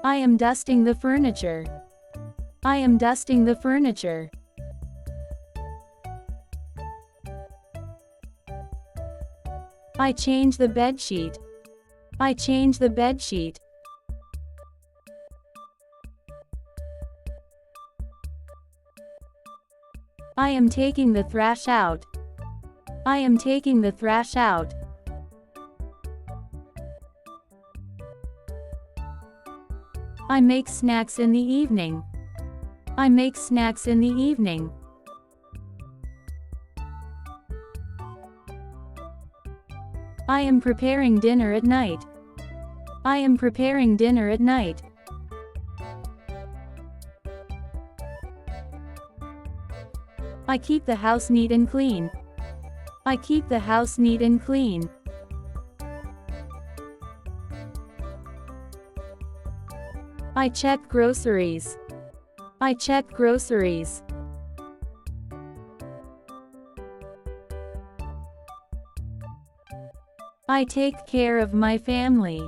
I am dusting the furniture. I am dusting the furniture. I change the bedsheet. I change the bedsheet. I am taking the trash out. I am taking the trash out. I make snacks in the evening. I make snacks in the evening. I am preparing dinner at night. I am preparing dinner at night. I keep the house neat and clean. I keep the house neat and clean. I check groceries. I check groceries. I take care of my family.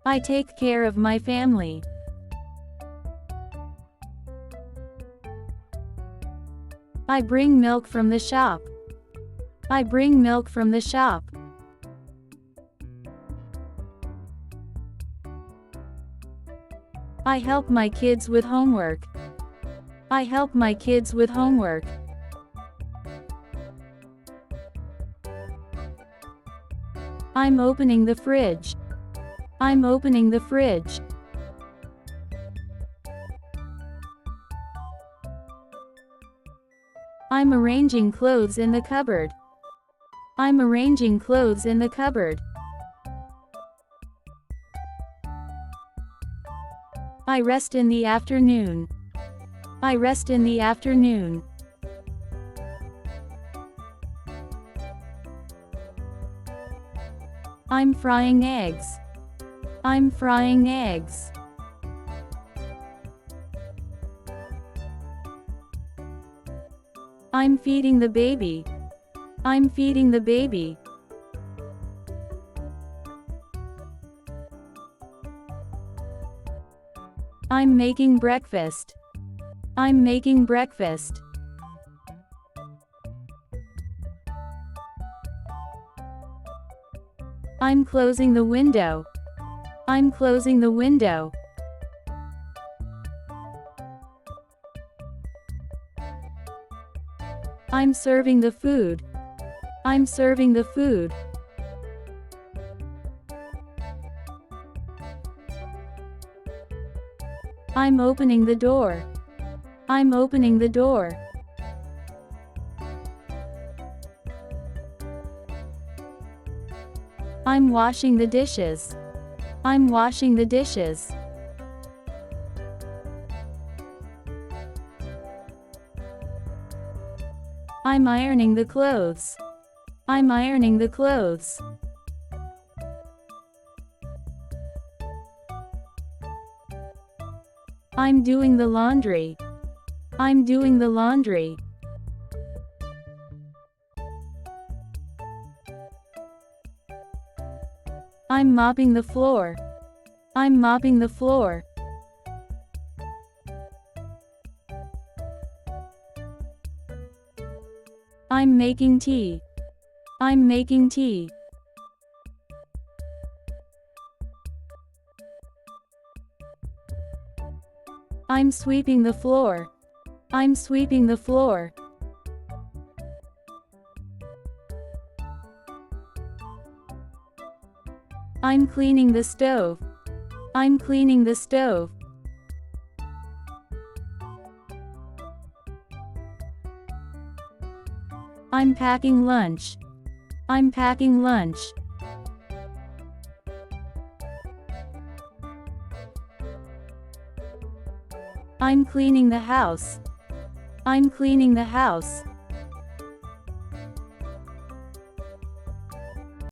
I take care of my family. I bring milk from the shop. I bring milk from the shop. I help my kids with homework. I help my kids with homework. I'm opening the fridge. I'm opening the fridge. I'm arranging clothes in the cupboard. I'm arranging clothes in the cupboard. I rest in the afternoon. I rest in the afternoon. I'm frying eggs. I'm frying eggs. I'm feeding the baby. I'm feeding the baby. I'm making breakfast. I'm making breakfast. I'm closing the window. I'm closing the window. I'm serving the food. I'm serving the food. I'm opening the door. I'm opening the door. I'm washing the dishes. I'm washing the dishes. I'm ironing the clothes. I'm ironing the clothes. I'm doing the laundry. I'm doing the laundry. I'm mopping the floor. I'm mopping the floor. I'm making tea. I'm making tea. I'm sweeping the floor. I'm sweeping the floor. I'm cleaning the stove. I'm cleaning the stove. I'm packing lunch. I'm packing lunch. I'm cleaning the house. I'm cleaning the house.